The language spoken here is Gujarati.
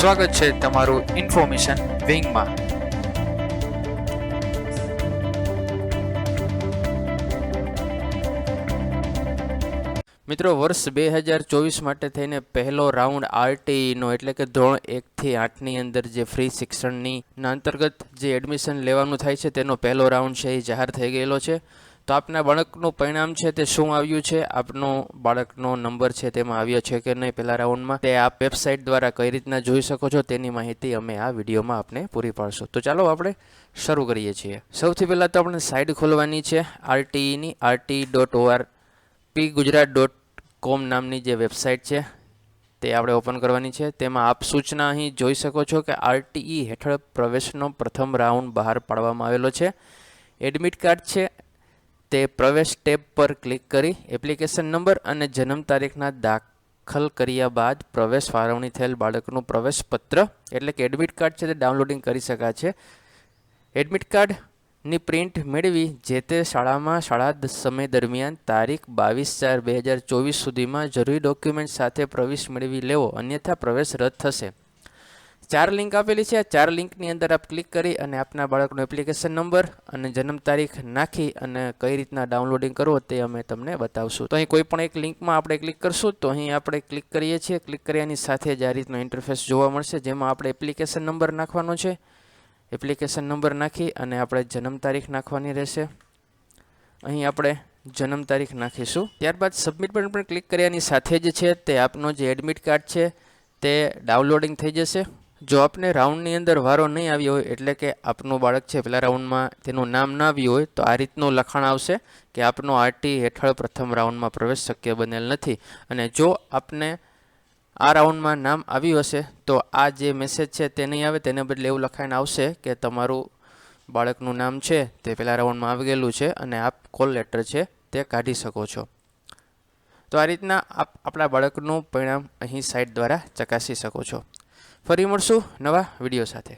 સ્વાગત છે તમારું ઇન્ફોર્મેશન વિંગમાં। મિત્રો વર્ષ 2024 માટે થઈને પહેલો રાઉન્ડ આરટીઈનો એટલે કે ધોરણ 1 થી 8ની અંદર જે ફ્રી શિક્ષણની અંતર્ગત જે એડમિશન લેવાનું થાય છે તેનો પહેલો રાઉન્ડ છે એ જાહેર થઈ ગયેલો છે। તો આપના બાળકનું પરિણામ છે તે શું આવ્યું છે, આપનો બાળકનો નંબર છે તેમાં આવ્યો છે કે નહીં પહેલા રાઉન્ડમાં, તે આપ વેબસાઇટ દ્વારા કઈ રીતના જોઈ શકો છો તેની માહિતી અમે આ વિડીયોમાં આપને પૂરી પાડશું। તો ચાલો આપણે શરૂ કરીએ છીએ। સૌથી પહેલાં તો આપણે સાઇટ ખોલવાની છે આરટીઈની, rt.or.pgujarat.com નામની જે વેબસાઇટ છે તે આપણે ઓપન કરવાની છે। તેમાં આપ સૂચના અહીં જોઈ શકો છો કે આરટીઈ હેઠળ પ્રવેશનો પ્રથમ રાઉન્ડ બહાર પાડવામાં આવેલો છે। એડમિટ કાર્ડ છે તે પ્રવેશ ટેબ પર ક્લિક કરી એપ્લિકેશન નંબર અને જન્મ તારીખના દાખલ કર્યા બાદ પ્રવેશ ફાળવણી થયેલ બાળકનું પ્રવેશપત્ર એટલે કે એડમિટ કાર્ડ છે તે ડાઉનલોડિંગ કરી શકાય છે। એડમિટ કાર્ડની પ્રિન્ટ મેળવી જે તે શાળામાં શાળા સમય દરમિયાન તારીખ 22/4/2024 સુધીમાં જરૂરી ડોક્યુમેન્ટ સાથે પ્રવેશ મેળવી લેવો, અન્યથા પ્રવેશ રદ થશે। 4 લિંક આપેલી છે। આ 4 લિંકની અંદર આપ ક્લિક કરી અને આપના બાળકનો એપ્લિકેશન નંબર અને જન્મ તારીખ નાખી અને કઈ રીતના ડાઉનલોડિંગ કરવો તે અમે તમને બતાવશું। તો અહીં કોઈ પણ એક લિંકમાં આપણે ક્લિક કરશું તો અહીં આપણે ક્લિક કરીએ છીએ। ક્લિક કર્યાની સાથે જ આ રીતનો ઇન્ટરફેસ જોવા મળશે, જેમાં આપણે એપ્લિકેશન નંબર નાખવાનો છે। એપ્લિકેશન નંબર નાખી અને આપણે જન્મ તારીખ નાખવાની રહેશે। અહીં આપણે જન્મ તારીખ નાખીશું। ત્યારબાદ સબમિટ બટન પર ક્લિક કર્યાની સાથે જ છે તે આપનો જે એડમિટ કાર્ડ છે તે ડાઉનલોડિંગ થઈ જશે। જો આપને રાઉન્ડની અંદર વારો નહીં આવ્યો હોય એટલે કે આપનું બાળક છે પહેલા રાઉન્ડમાં તેનું નામ ના આવ્યું હોય તો આ રીતનું લખાણ આવશે કે આપનો આરટી હેઠળ પ્રથમ રાઉન્ડમાં પ્રવેશ શક્ય બનેલ નથી। અને જો આપને આ રાઉન્ડમાં નામ આવ્યું હશે તો આ જે મેસેજ છે તે નહીં આવે, તેને બદલે એવું લખાણ આવશે કે તમારું બાળકનું નામ છે તે પહેલા રાઉન્ડમાં આવી ગયેલું છે અને આપ કોલ લેટર છે તે કાઢી શકો છો। તો આ રીતના આપ આપણા બાળકનું પરિણામ અહીં સાઇટ દ્વારા ચકાસી શકો છો। ફરી મળશું નવા વિડીયો સાથે।